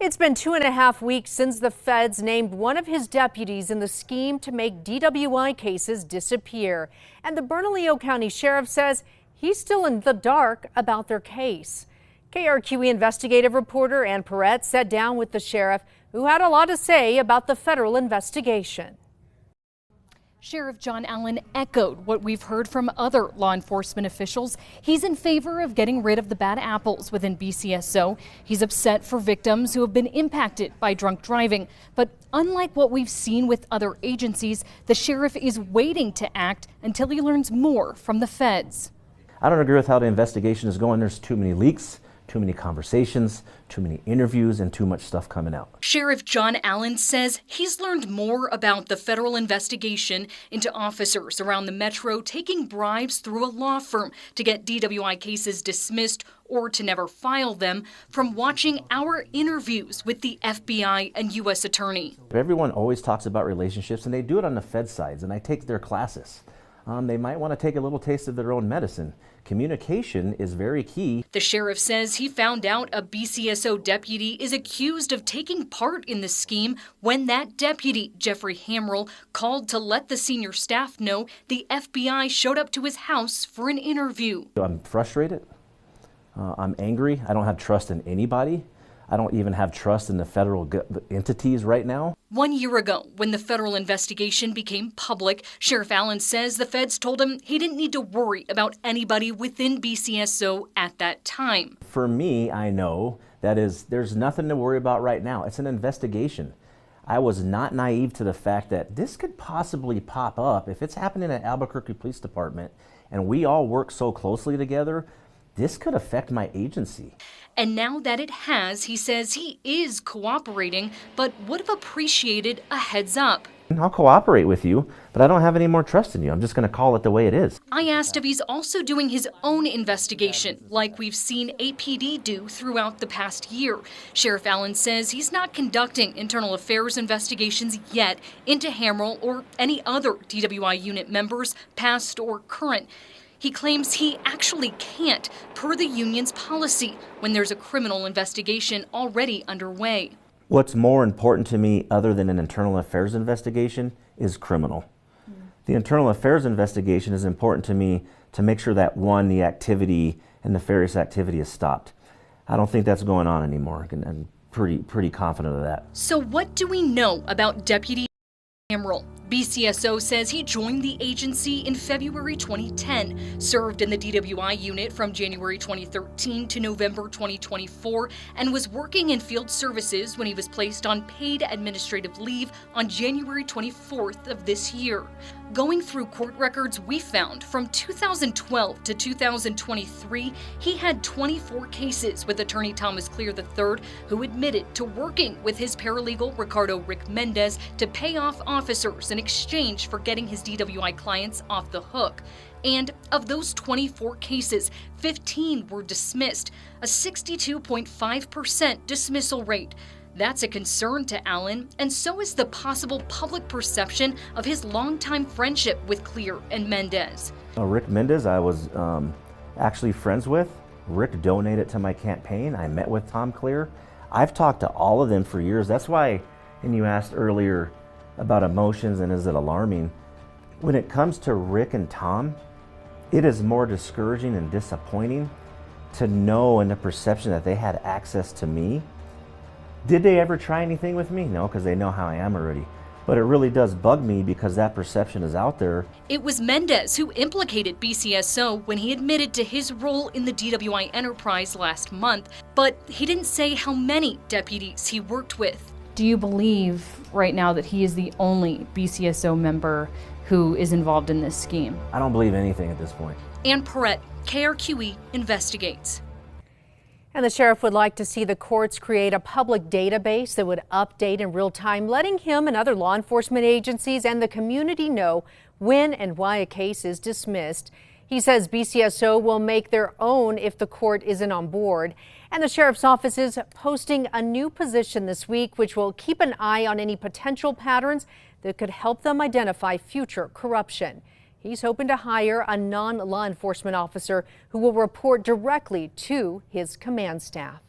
It's been 2.5 weeks since the feds named one of his deputies in the scheme to make DWI cases disappear. And the Bernalillo County Sheriff says he's still in the dark about their case. KRQE investigative reporter Ann Perrette sat down with the sheriff, who had a lot to say about the federal investigation. Sheriff John Allen echoed what we've heard from other law enforcement officials. He's in favor of getting rid of the bad apples within BCSO. He's upset for victims who have been impacted by drunk driving. But unlike what we've seen with other agencies, the sheriff is waiting to act until he learns more from the feds. I don't agree with how the investigation is going. There's too many leaks, too many conversations, too many interviews, and too much stuff coming out. Sheriff John Allen says he's learned more about the federal investigation into officers around the metro taking bribes through a law firm to get DWI cases dismissed or to never file them from watching our interviews with the FBI and U.S. Attorney. Everyone always talks about relationships, and they do it on the Fed sides, and I take their classes. They might want to take a little taste of their own medicine. Communication is very key. The sheriff says he found out a BCSO deputy is accused of taking part in the scheme when that deputy, Jeffrey Hamrill, called to let the senior staff know the FBI showed up to his house for an interview. I'm frustrated. I'm angry. I don't have trust in anybody. I don't even have trust in the federal entities right now. 1 year ago, when the federal investigation became public, Sheriff Allen says the feds told him he didn't need to worry about anybody within BCSO at that time. For me, I know there's nothing to worry about right now. It's an investigation. I was not naive to the fact that this could possibly pop up. If it's happening at Albuquerque Police Department and we all work so closely together, this could affect my agency. And now that it has, he says he is cooperating, but would have appreciated a heads up. I'll cooperate with you, but I don't have any more trust in you. I'm just going to call it the way it is. I asked if he's also doing his own investigation, like we've seen APD do throughout the past year. Sheriff Allen says he's not conducting internal affairs investigations yet into Hamrill or any other DWI unit members, past or current. He claims he actually can't, per the union's policy, when there's a criminal investigation already underway. What's more important to me, other than an internal affairs investigation, is criminal. The internal affairs investigation is important to me to make sure that, one, the activity and nefarious activity is stopped. I don't think that's going on anymore, and I'm pretty confident of that. So what do we know about Deputy Hamrill? BCSO says he joined the agency in February 2010, served in the DWI unit from January 2013 to November 2024, and was working in field services when he was placed on paid administrative leave on January 24th of this year. Going through court records we found from 2012 to 2023, he had 24 cases with attorney Thomas Clear III, who admitted to working with his paralegal Ricardo Rick Mendez to pay off officers in exchange for getting his DWI clients off the hook. And of those 24 cases, 15 were dismissed, a 62.5% dismissal rate. That's a concern to Allen, and so is the possible public perception of his longtime friendship with Clear and Mendez. Rick Mendez, I was actually friends with. Rick donated to my campaign. I met with Tom Clear. I've talked to all of them for years. That's why, and you asked earlier about emotions and is it alarming? When it comes to Rick and Tom, it is more discouraging and disappointing to know in the perception that they had access to me. Did they ever try anything with me? No, because they know how I am already. But it really does bug me because that perception is out there. It was Mendez who implicated BCSO when he admitted to his role in the DWI enterprise last month, but he didn't say how many deputies he worked with. Do you believe right now that he is the only BCSO member who is involved in this scheme? I don't believe anything at this point. Ann Perrette, KRQE investigates. And the sheriff would like to see the courts create a public database that would update in real time, letting him and other law enforcement agencies and the community know when and why a case is dismissed. He says BCSO will make their own if the court isn't on board. And the sheriff's office is posting a new position this week, which will keep an eye on any potential patterns that could help them identify future corruption. He's hoping to hire a non-law enforcement officer who will report directly to his command staff.